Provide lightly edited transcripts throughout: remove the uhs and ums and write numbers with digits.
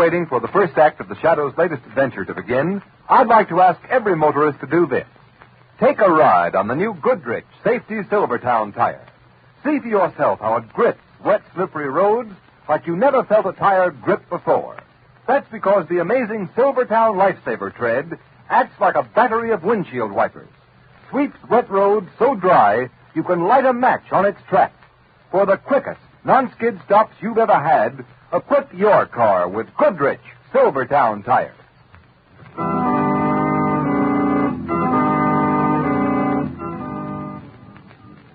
waiting for the first act of the Shadow's latest adventure to begin, I'd like to ask every motorist to do this. Take a ride on the new Goodrich Safety Silvertown tire. See for yourself how it grips wet, slippery roads like you never felt a tire grip before. That's because the amazing Silvertown Lifesaver tread acts like a battery of windshield wipers. Sweeps wet roads so dry you can light a match on its track. For the quickest non-skid stops you've ever had, equip your car with Goodrich Silvertown tires.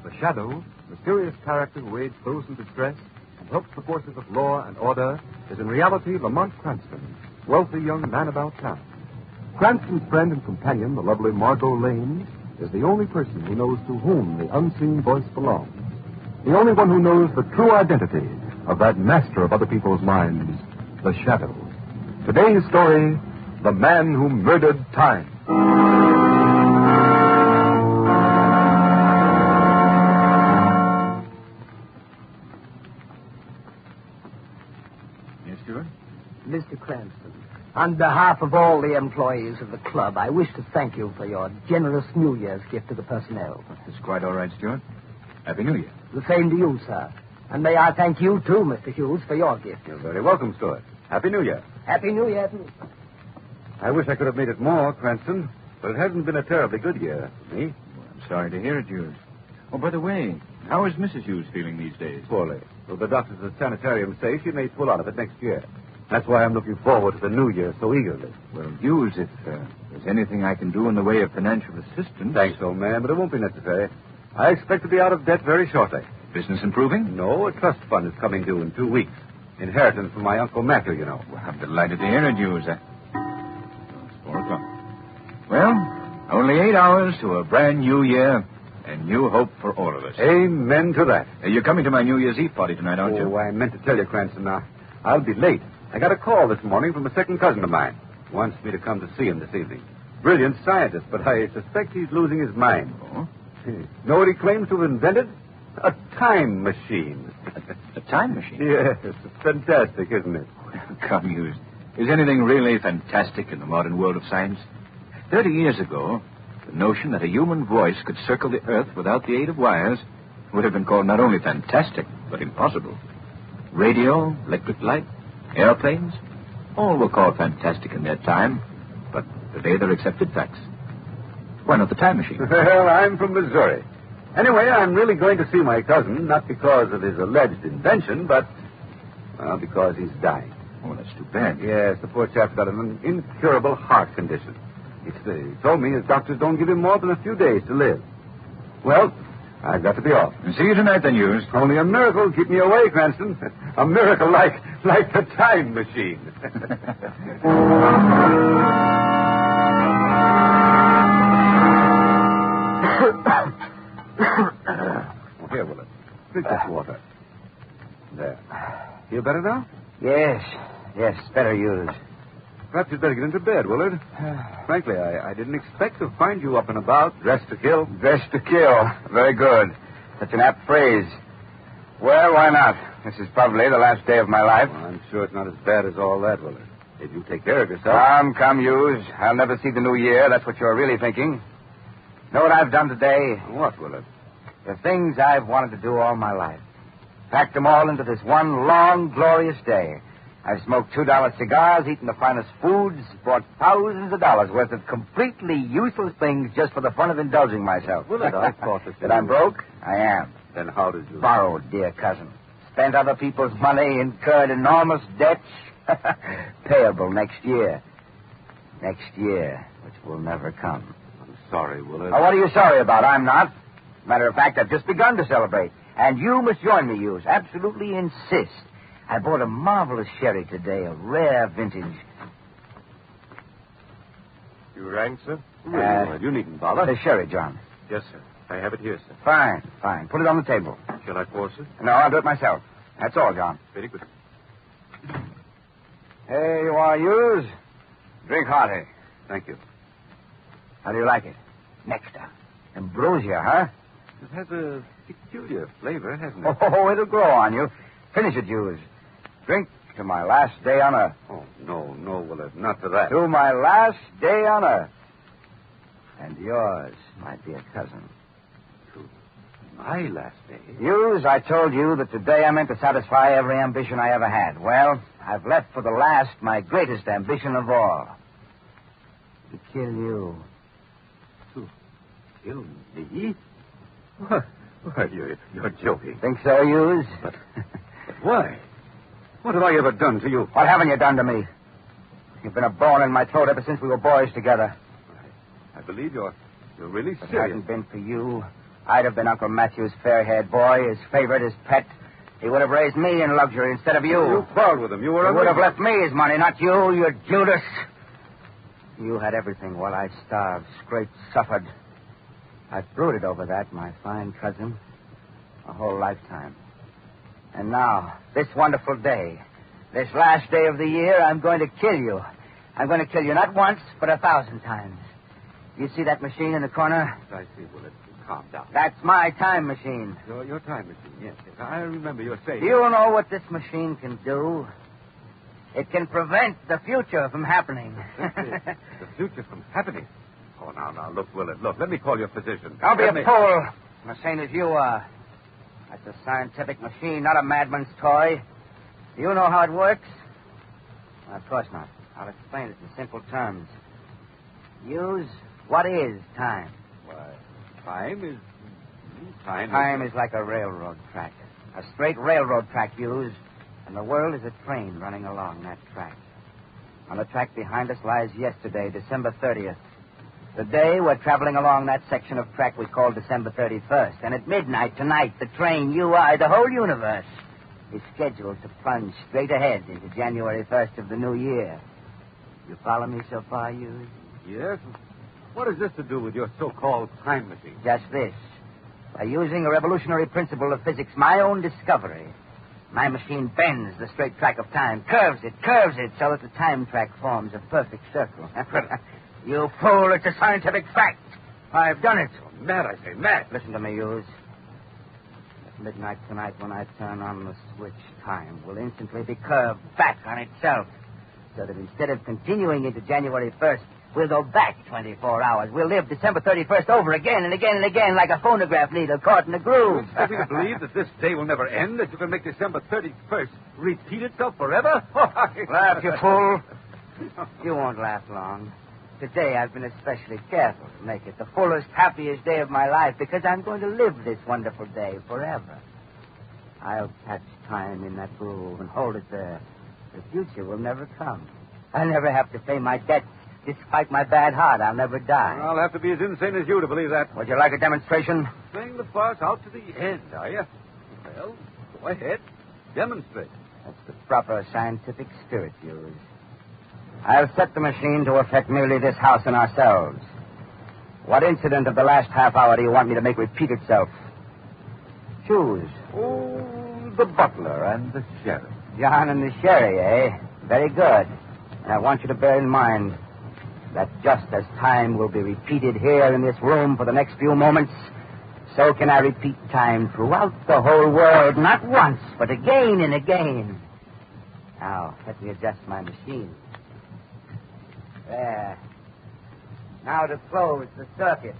The Shadow, mysterious character who aids those in distress and helps the forces of law and order, is in reality Lamont Cranston, wealthy young man about town. Cranston's friend and companion, the lovely Margot Lane, is the only person who knows to whom the unseen voice belongs. The only one who knows the true identity of that master of other people's minds, the Shadow. Today's story, The Man Who Murdered Time. Yes, Stuart? Mr. Cranston, on behalf of all the employees of the club, I wish to thank you for your generous New Year's gift to the personnel. It's quite all right, Stuart. Happy New Year. The same to you, sir. And may I thank you, too, Mr. Hughes, for your gift. You're very welcome, Stuart. Happy New Year. Happy New Year to you. I wish I could have made it more, Cranston, but it hasn't been a terribly good year for me. Well, I'm sorry to hear it, Hughes. Oh, by the way, how is Mrs. Hughes feeling these days? Poorly. Well, the doctors at the sanitarium say she may pull out of it next year. That's why I'm looking forward to the New Year so eagerly. Well, Hughes, if there's anything I can do in the way of financial assistance... Thanks, old man, but it won't be necessary. I expect to be out of debt very shortly. Business improving? No, a trust fund is coming due in 2 weeks. Inheritance from my Uncle Matthew, you know. Well, I'm delighted to hear it, Hughes. It's 4 o'clock. Well, only 8 hours to a brand new year and new hope for all of us. Amen to that. You're coming to my New Year's Eve party tonight, aren't you? Oh, I meant to tell you, Cranston. I'll be late. I got a call this morning from a second cousin of mine. Wants me to come to see him this evening. Brilliant scientist, but I suspect he's losing his mind. Oh? Know what he claims to have invented? A time machine. A time machine? Yes, it's fantastic, isn't it? Well, come, Hughes. Is anything really fantastic in the modern world of science? 30 years ago, the notion that a human voice could circle the Earth without the aid of wires would have been called not only fantastic, but impossible. Radio, electric light, airplanes, all were called fantastic in their time, but today they're accepted facts. Why not the time machine? Well, I'm from Missouri. Anyway, I'm really going to see my cousin, not because of his alleged invention, but, well, because he's dying. Oh, that's too bad. Yes, the poor chap's got an incurable heart condition. He told me his doctors don't give him more than a few days to live. Well, I've got to be off. See you tonight, then, Hughes. Only a miracle will keep me away, Cranston. A miracle like the time machine. Here, Willard. Drink this water. There. Feel better now? Yes, better Hughes. Perhaps you'd better get into bed, Willard. Frankly, I didn't expect to find you up and about, dressed to kill. Dressed to kill. Very good. That's an apt phrase. Well, why not? This is probably the last day of my life. Well, I'm sure it's not as bad as all that, Willard. If you take care of yourself. Come, Hughes. I'll never see the new year. That's what you're really thinking. Know what I've done today? What, Willard? The things I've wanted to do all my life. Packed them all into this one long, glorious day. I've smoked $2 cigars, eaten the finest foods, bought thousands of dollars worth of completely useless things just for the fun of indulging myself. Willard, I thought that I'm broke? I am. Then how did you... Borrowed, dear cousin. Spent other people's money, incurred enormous debts. Payable next year. Next year, which will never come. I'm sorry, Willard. Now, what are you sorry about? I'm not. Matter of fact, I've just begun to celebrate. And you must join me, Hughes. Absolutely insist. I bought a marvelous sherry today, a rare vintage. You rang, sir? Willard, you needn't bother. The sherry, John. Yes, sir. I have it here, sir. Fine. Put it on the table. Shall I pour, sir? No, I'll do it myself. That's all, John. Very good. Here you are, Hughes. Drink hearty. Thank you. How do you like it? Nectar. Ambrosia, huh? It has a peculiar flavor, hasn't it? Oh, it'll grow on you. Finish it, Hughes. Drink to my last day on Earth. Oh, no, Willard, not to that. To my last day on Earth. And yours, my dear cousin. My last day? Hughes, I told you that today I meant to satisfy every ambition I ever had. Well, I've left for the last my greatest ambition of all. To kill you. To kill me? What? Why, you're joking. Think so, Hughes? But why? What have I ever done to you? What haven't you done to me? You've been a bone in my throat ever since we were boys together. I believe you're really If it serious. hadn't been for you, I'd have been Uncle Matthew's fair-haired boy, his favorite, his pet. He would have raised me in luxury instead of you. You quarreled with him. You were He would have left me his money, not you, you Judas. You had everything while I starved, scraped, suffered. I've brooded over that, my fine cousin, a whole lifetime. And now, this wonderful day, this last day of the year, I'm going to kill you. I'm going to kill you not once, but 1,000 times. You see that machine in the corner? I see, Willard. Calm down. That's my time machine. Your time machine, yes. I remember you saying... Do you know what this machine can do? It can prevent the future from happening. The future from happening? Oh, now, look, Willard, look. Let me call your physician. Don't be Let a me- fool. I'm as sane as you are. That's a scientific machine, not a madman's toy. Do you know how it works? Well, of course not. I'll explain it in simple terms. Hughes, what is time? Why, time is... Time is like a railroad track. A straight railroad track, Hughes. And the world is a train running along that track. On the track behind us lies yesterday, December 30th. Today, we're traveling along that section of track we call December 31st. And at midnight tonight, the train, you, I, the whole universe, is scheduled to plunge straight ahead into January 1st of the new year. You follow me so far, Hughes? Yes? What has this to do with your so-called time machine? Just this. By using a revolutionary principle of physics, my own discovery, my machine bends the straight track of time, curves it, so that the time track forms a perfect circle. You fool, it's a scientific fact. I've done it. Oh, mad, I say, mad. Listen to me, Hughes. At midnight tonight, when I turn on the switch, time will instantly be curved back on itself, so that instead of continuing into January 1st, we'll go back 24 hours. We'll live December 31st over again and again and again like a phonograph needle caught in a groove. You expect me to believe that this day will never end, that you can make December 31st repeat itself forever? Laugh, you fool. You won't laugh long. Today I've been especially careful to make it the fullest, happiest day of my life because I'm going to live this wonderful day forever. I'll catch time in that groove and hold it there. The future will never come. I'll never have to pay my debts. Despite my bad heart, I'll never die. I'll have to be as insane as you to believe that. Would you like a demonstration? Playing the farce out to the end, are you? Well, go ahead. Demonstrate. That's the proper scientific spirit, Hughes. I'll set the machine to affect merely this house and ourselves. What incident of the last half hour do you want me to make repeat itself? Choose. Oh, the butler and the sheriff. John and the sherry, eh? Very good. And I want you to bear in mind that just as time will be repeated here in this room for the next few moments, so can I repeat time throughout the whole world, not once, but again and again. Now, let me adjust my machine. There. Now to close the circuit.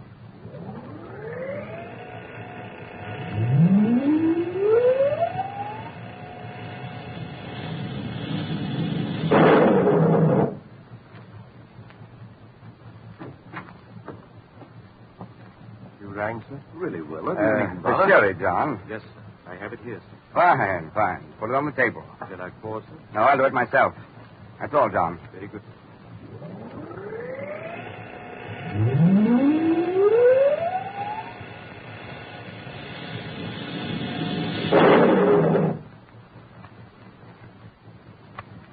You rang, sir? Really, Willard? The sherry, John. Yes, sir. I have it here, sir. Fine. Put it on the table. Shall I pour, sir? No, I'll do it myself. That's all, John. Very good.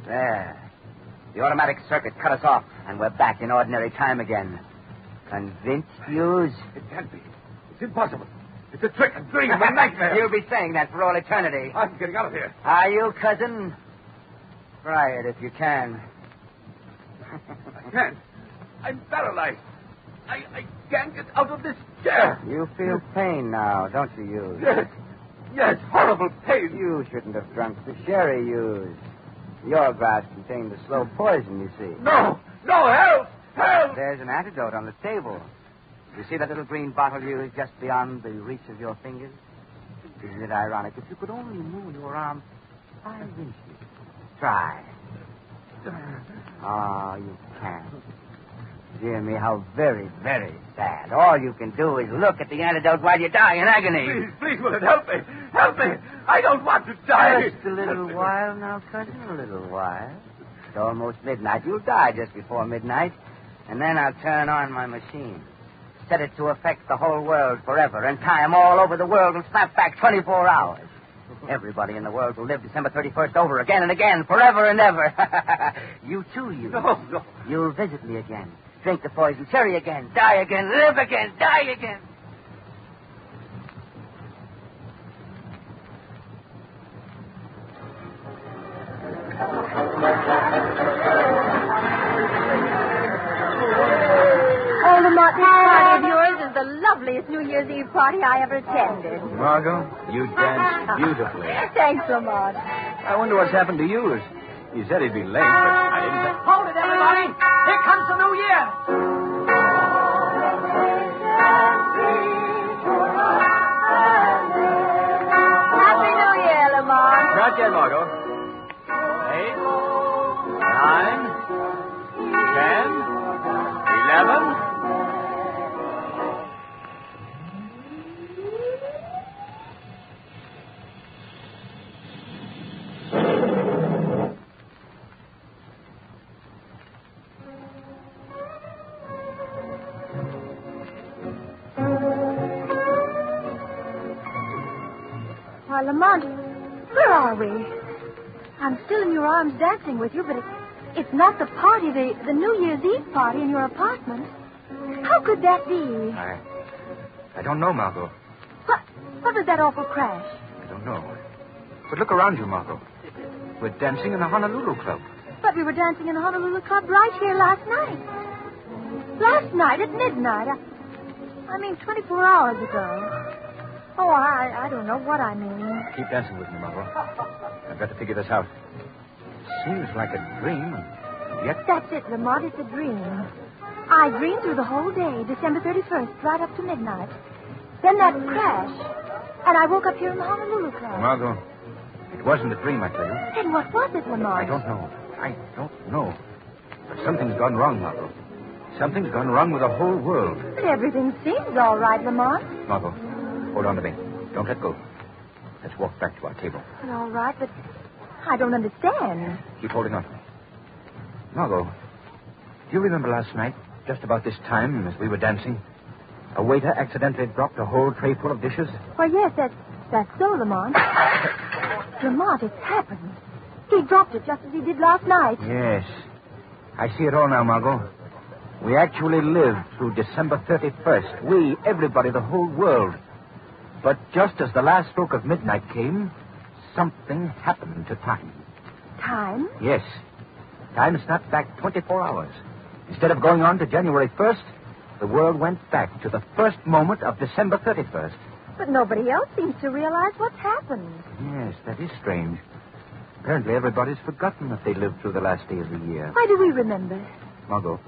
There. The automatic circuit cut us off, and we're back in ordinary time again. Convinced, Hughes? It can't be. It's impossible. It's a trick, a dream, a nightmare. You'll be saying that for all eternity. I'm getting out of here. Are you, cousin? Try it if you can. I can't. I'm paralyzed. I can't get out of this chair. You feel pain now, don't you, Hughes? Yes, horrible pain. You shouldn't have drunk the sherry, Hughes. Your glass contained the slow poison, you see. No! No, help! Help! There's an antidote on the table. You see that little green bottle used just beyond the reach of your fingers? Isn't it ironic? If you could only move your arm 5 inches. Try. Oh, you can't. Dear me, how very, very sad. All you can do is look at the antidote while you die in agony. Please, will it help me? Help me! I don't want to die. Just a little while now, cousin, a little while. It's almost midnight. You'll die just before midnight. And then I'll turn on my machine. Set it to affect the whole world forever, and time all over the world will snap back 24 hours. Everybody in the world will live December 31st over again and again, forever and ever. You too, you. No. You'll visit me again. Drink the poison cherry again. Die again. Live again. Die again. Oh, Lamont, this party of yours is the loveliest New Year's Eve party I ever attended. Margot, you danced beautifully. Thanks, Lamont. I wonder what's happened to you. You said he'd be late, but I didn't... Hold it, everybody. Here comes the new year. Happy New Year, Lamont. Not yet, Margot. 8, 9, 10, 11... Why, Lamont, where are we? I'm still in your arms dancing with you, but it's not the party, the New Year's Eve party in your apartment. How could that be? I don't know, Margot. What was that awful crash? I don't know. But look around you, Margot. We're dancing in the Honolulu Club. But we were dancing in the Honolulu Club right here last night. Last night at midnight. I mean, 24 hours ago. Oh, I don't know what I mean. Keep dancing with me, Margot. I've got to figure this out. Seems like a dream, and yet... That's it, Lamont. It's a dream. I dreamed through the whole day, December 31st, right up to midnight. Then that crash. And I woke up here in the Honolulu Club. Margot, it wasn't a dream, I tell you. Then what was it, Lamont? I don't know. But something's gone wrong, Margot. Something's gone wrong with the whole world. But everything seems all right, Lamont. Margot, hold on to me. Don't let go. Let's walk back to our table. Well, all right, but I don't understand. Keep holding on to me. Margot, do you remember last night, just about this time, as we were dancing, a waiter accidentally dropped a whole tray full of dishes? Well, yes, that's so, Lamont. Lamont, it's happened. He dropped it just as he did last night. Yes. I see it all now, Margot. We actually lived through December 31st. We, everybody, the whole world. But just as the last stroke of midnight came, something happened to time. Time? Yes. Time snapped back 24 hours. Instead of going on to January 1st, the world went back to the first moment of December 31st. But nobody else seems to realize what's happened. Yes, that is strange. Apparently everybody's forgotten that they lived through the last day of the year. Why do we remember? Margot,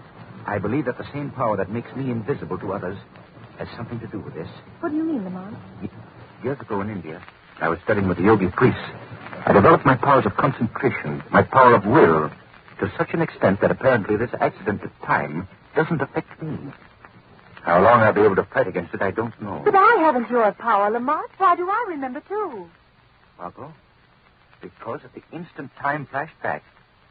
I believe that the same power that makes me invisible to others has something to do with this. What do you mean, Lamont? Years ago in India, I was studying with the yogi priests. I developed my powers of concentration, my power of will, to such an extent that apparently this accident of time doesn't affect me. How long I'll be able to fight against it, I don't know. But I haven't your power, Lamont. Why do I remember, too? Margot, because at the instant time flashed back,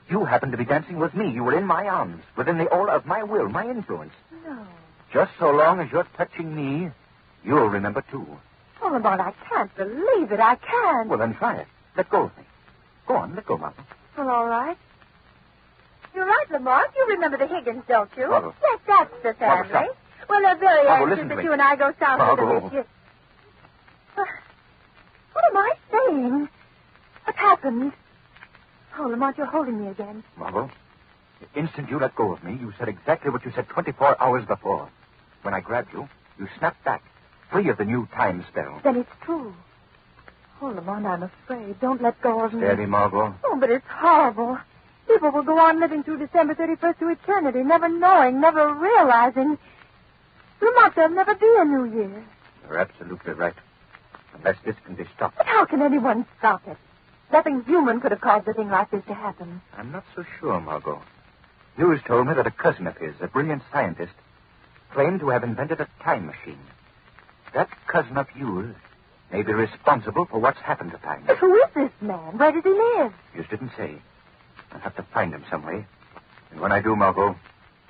you happened to be dancing with me. You were in my arms, within the aura of my will, my influence. No. Just so long as you're touching me, you'll remember, too. Oh, Lamont, I can't believe it. I can't. Well, then try it. Let go of me. Go on, let go, Margot. Well, all right. You're right, Lamont. You remember the Higgins, don't you? Margot. Yes, that's the family. Margot, stop. Well, they're very Margot, anxious listen to that me. you and I go south for the Margot. mischief. What am I saying? What's happened? Oh, Lamont, you're holding me again. Margot, the instant you let go of me, you said exactly what you said 24 hours before. When I grabbed you, you snapped back, free of the new time spell. Then it's true. Oh, Lamont, I'm afraid. Don't let go of me. Steady, Margot. Oh, but it's horrible. People will go on living through December 31st to eternity, never knowing, never realizing. Lamont, there'll never be a New Year. You're absolutely right. Unless this can be stopped. But how can anyone stop it? Nothing human could have caused a thing like this to happen. I'm not so sure, Margot. Hughes told me that a cousin of his, a brilliant scientist, claimed to have invented a time machine. That cousin of Hughes may be responsible for what's happened to time. But who is this man? Where does he live? Hughes didn't say. I'll have to find him some way. And when I do, Margot,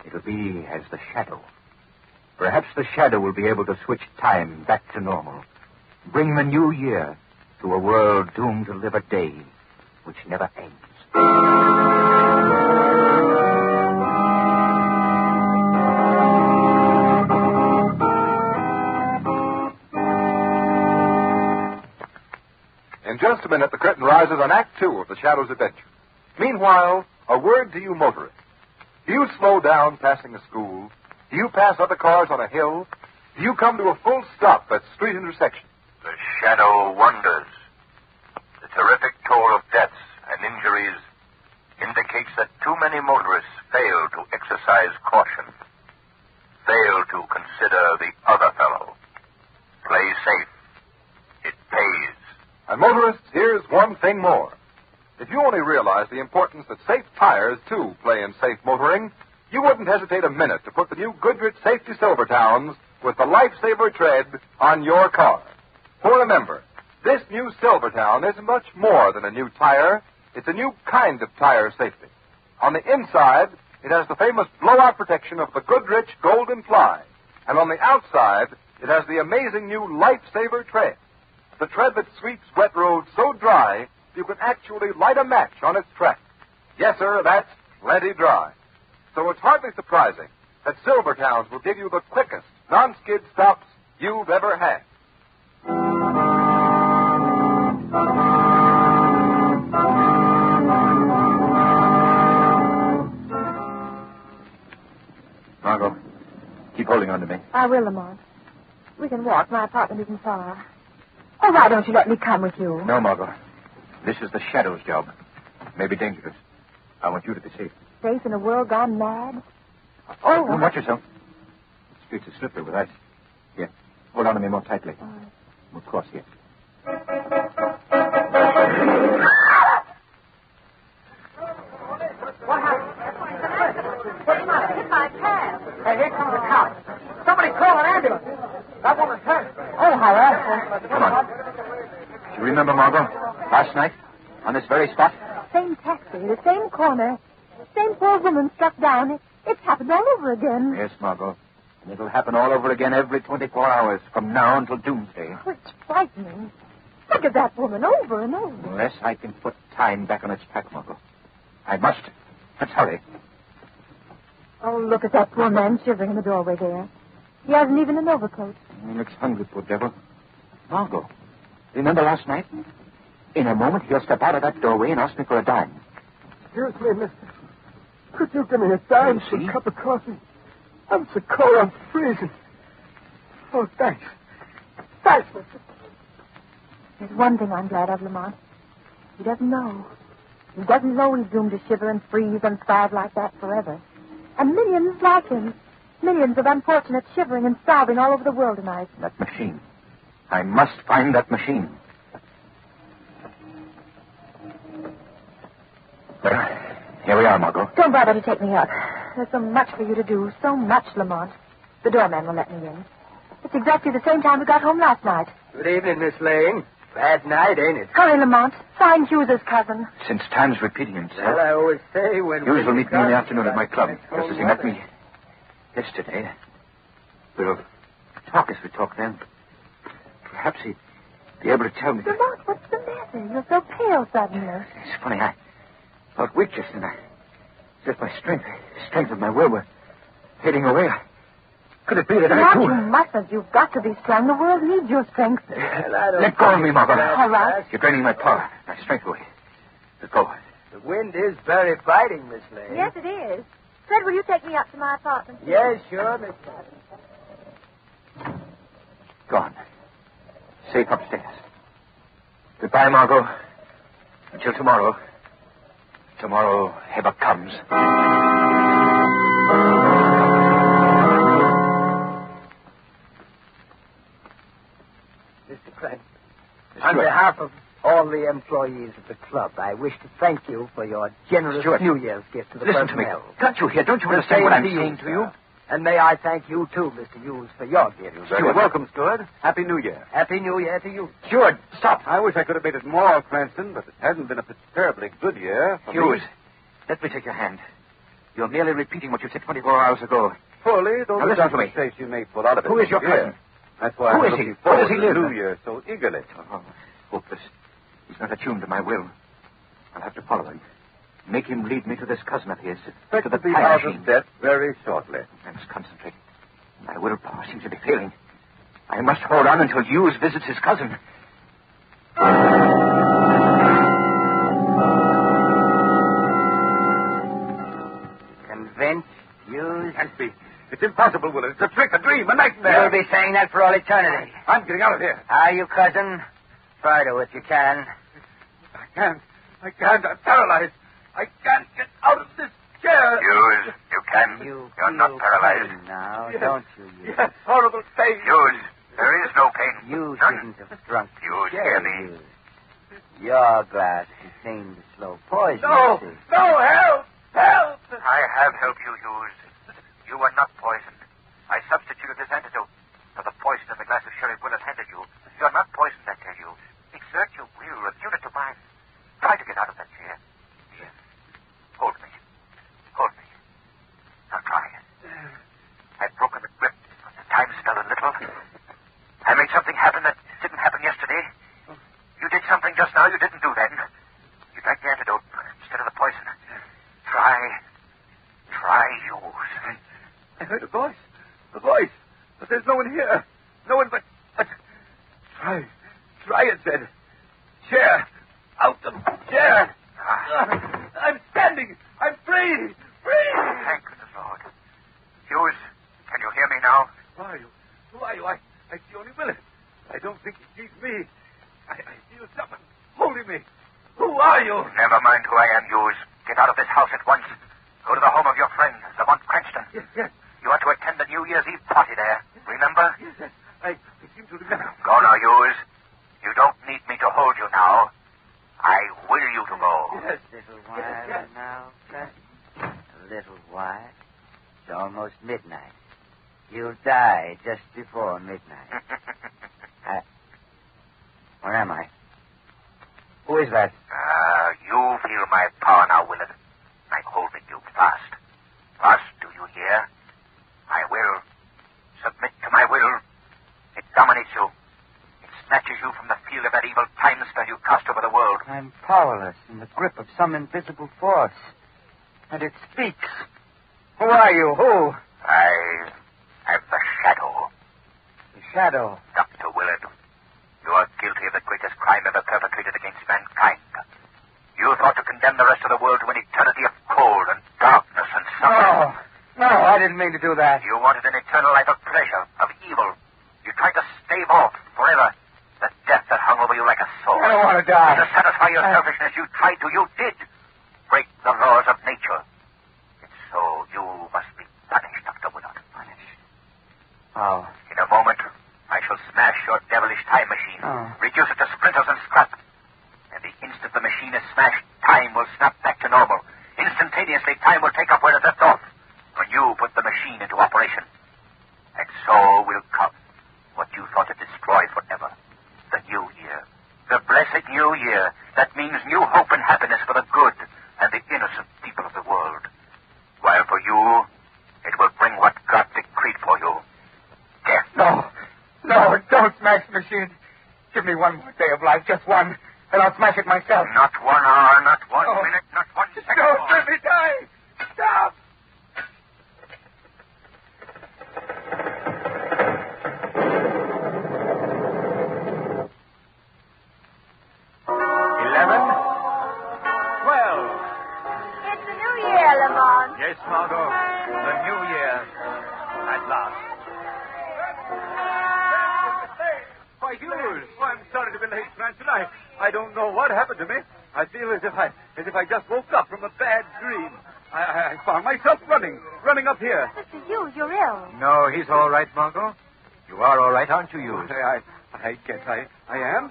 it'll be as the Shadow. Perhaps the Shadow will be able to switch time back to normal. Bring the new year to a world doomed to live a day which never ends. In just a minute, the curtain rises on Act 2 of the Shadow's adventure. Meanwhile, a word to you motorists. Do you slow down passing a school? Do you pass other cars on a hill? Do you come to a full stop at street intersections? The Shadow wonders. The terrific toll of deaths and injuries indicates that too many motorists fail to exercise caution, fail to consider the other fellow. Play safe. It pays. And motorists, here's one thing more. If you only realize the importance that safe tires, too, play in safe motoring, you wouldn't hesitate a minute to put the new Goodrich Safety Silvertowns with the Lifesaver tread on your car. For remember, this new Silvertown is much more than a new tire. It's a new kind of tire safety. On the inside, it has the famous blowout protection of the Goodrich Golden Fly. And on the outside, it has the amazing new Lifesaver tread. The tread that sweeps wet roads so dry, you can actually light a match on its track. Yes, sir, that's plenty dry. So it's hardly surprising that Silvertowns will give you the quickest non-skid stops you've ever had. Margot, keep holding on to me. I will, Lamont. We can walk. My apartment isn't far. Oh, why don't you let me come with you? No, Margot. This is the Shadow's job. It may be dangerous. I want you to be safe. Safe in a world gone mad? Oh, watch yourself. The streets are slippery with ice. Here, hold on to me more tightly. We'll cross here. What happened? Hit by a cab. Hey, here comes the cops. Somebody call an ambulance. That woman's hurt. Oh, how awful. Come on. Do you remember, Margot? Last night, on this very spot? Same taxi, the same corner, same poor woman struck down. It's happened all over again. Yes, Margot. And it'll happen all over again every 24 hours from now until doomsday. Oh, it's frightening. Look at that woman over and over. Unless I can put time back on its track, Margot. I must. Let's hurry. Oh, look at that poor man shivering in the doorway there. He hasn't even an overcoat. He looks hungry, poor devil. Margot, remember last night? In a moment, he'll step out of that doorway and ask me for a dime. Excuse me, mister. Could you give me a dime for a cup of coffee? I'm so cold, I'm freezing. Oh, thanks. Thanks, mister. There's one thing I'm glad of, Lamont. He doesn't know. He doesn't know he's doomed to shiver and freeze and starve like that forever. And millions like him. Millions of unfortunates shivering and starving all over the world tonight. That machine. I must find that machine. Well, here we are, Margot. Don't bother to take me up. There's so much for you to do. So much, Lamont. The doorman will let me in. It's exactly the same time we got home last night. Good evening, Miss Lane. Bad night, ain't it? Hurry, Lamont. Find Hughes's cousin. Since time's repeating himself, Well, I always say when... Hughes will meet me in the afternoon at my club, just as he met me yesterday. We'll talk as we talk then. Perhaps he'd be able to tell me... Lamont, what's the matter? You're so pale suddenly. It's funny, I felt weak just then. As if my strength of my will were fading away. Could it be that I Lamont, too... you mustn't. You've got to be strong. The world needs your strength. Let go of me, Margot. All right. You're draining my power, my strength away. Let go. The wind is very fighting, Miss Lane. Yes, it is. Fred, will you take me up to my apartment? Yes, sure, Miss Lane. Gone. Safe upstairs. Goodbye, Margot. Until tomorrow. Tomorrow ever comes. Mr. Cranston, on behalf of all the employees of the club, I wish to thank you for your generous New Year's gift to the Listen personnel. to me. Can't you hear? Don't you understand what I'm saying to you? And may I thank you, too, Mr. Hughes, for your gift. You're welcome, Steward. Happy New Year. Happy New Year to you. Steward, stop. I wish I could have made it more, Cranston, but it hasn't been a terribly good year for Hughes, me. let me take your hand. You're merely repeating what you said 24 hours ago. Fully, though Now the listen to me. conversation you may pull out of it. Who is your Yes. cousin? That's why Who I'm is he? looking Where forward does he to the live? New Year so eagerly. Oh, hopeless. He's not attuned to my will. I'll have to follow him. Make him lead me to this cousin of his. Expect to the to be time out machine. of debt very shortly. I must concentrate. My willpower seems to be failing. I must hold on until Hughes visits his cousin. Convinced, Hughes? Can't be. It's impossible, Willard. It's a trick, a dream, a nightmare. You'll be saying that for all eternity. I'm getting out of here. Are you, cousin? Try to if you can. I can't. I'm paralyzed. I can't get out of this chair. Hughes, you can. You're not paralyzed. pain now, Yes. don't you, Hughes? Yes, horrible pain. Hughes, there is no pain. You None. shouldn't have drunk the Hughes, chair, hear me. Hughes. Your glass contained the slow poison. No, you see. no, help! Help! I have helped you, Hughes. You were not poisoned. I substituted this antidote for the poison in the glass of sherry Willard handed you. You're not poisoned, I tell you. Exert your will, attune it to mine. Try to get out of that chair. Here. Hold me. Hold me. Now try. I've broken the grip. The time fell a little. I made something happen that didn't happen yesterday. You did something just now you didn't do then. You drank the antidote instead of the poison. Try, Hughes. I heard a voice. A voice. But there's no one here. No one but... Try, it said. Chair. Out of chair. I'm standing. I'm free. Free. Thank the Lord. Hughes, can you hear me now? Who are you? Who are you? I see only Willard. I don't think he sees me. I feel someone holding me. Who are you? Never mind who I am, Hughes. Get out of this house at once. Go to the home of your friend, Lamont Cranston. Yes. You are to attend the New Year's Eve party there. Remember? Yes. I seem to remember. Go now, Hughes. You don't need me to hold you now. I will you to go. Yes. A little while now, Cranston. A little while. It's almost midnight. You'll die just before midnight. Where am I? Who is that? You feel my power now, Willard. I'm holding you fast. Fast, do you hear? My will. Submit to my will. It dominates you. It snatches you from the field of that evil time spell you cast over the world. I'm powerless in the grip of some invisible force. And it speaks. Who are you? Who? I'm the shadow. The shadow. Dr. Willard, you are guilty of the greatest crime ever perpetrated against mankind. You thought to condemn the rest of the world to an eternity of cold and darkness and suffering. No, I didn't mean to do that. You wanted an eternal life of pleasure, of evil. You tried to stave off forever the death that hung over you like a sword. I don't want to die. To satisfy your selfishness, you tried to, you did. Break the laws of nature. And so you must be punished, Dr. Willard. Punished? Oh. In a moment, I shall smash your devilish time machine, reduce it to splinters and scrap. And the instant the machine is smashed, time will snap back to normal. Instantaneously, time will take up where it left off when you put the machine into operation. And so will come what you thought had destroyed forever. The new year. The blessed new year. That means new hope and happiness for the good and the innocent people of the world. While for you, it will bring what God decreed for you. Death. No, don't smash the machine. Give me one more day of life, just one, and I'll smash it myself. Not 1 hour, not 1 minute, not 1 second. Don't more. let me die. Stop. It's the new year, Lamont. Yes, Margot. The new year. At last. Why, Hughes. Why, I'm sorry to be late, Cranston. I don't know what happened to me. I feel as if I just woke up from a bad dream. I found myself running up here. Mr. Hughes, you're ill. No, he's all right, Margot. You are all right, aren't you, Hughes? I guess I am.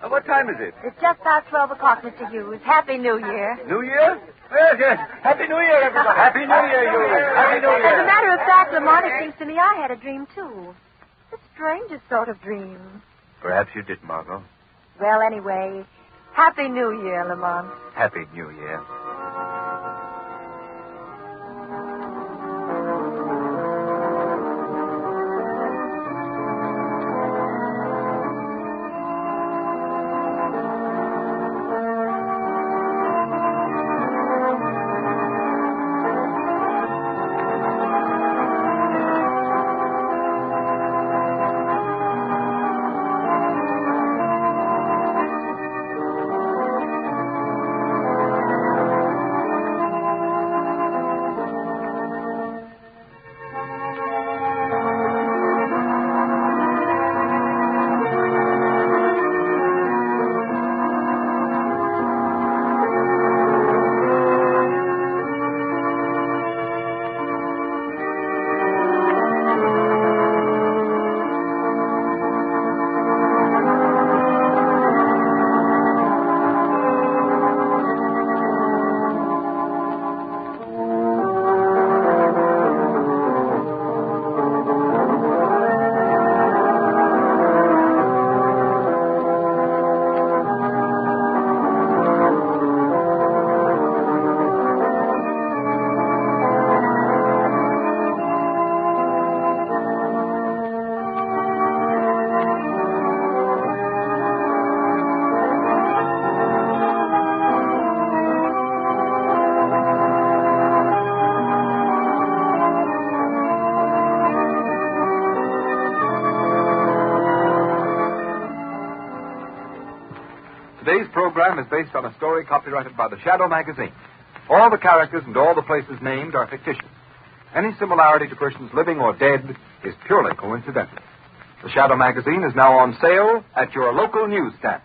What time is it? It's just past 12 o'clock, Mr. Hughes. Happy New Year. New Year? Yes. Happy New Year, everybody. Happy New Year, Hughes. Happy New Year. As a matter of fact, Lamont, it seems to me I had a dream, too. The strangest sort of dream. Perhaps you did, Margot. Well, anyway, Happy New Year, Lamont. Happy New Year. Today's program is based on a story copyrighted by the Shadow magazine. All the characters and all the places named are fictitious. Any similarity to persons living or dead is purely coincidental. The Shadow magazine is now on sale at your local newsstand.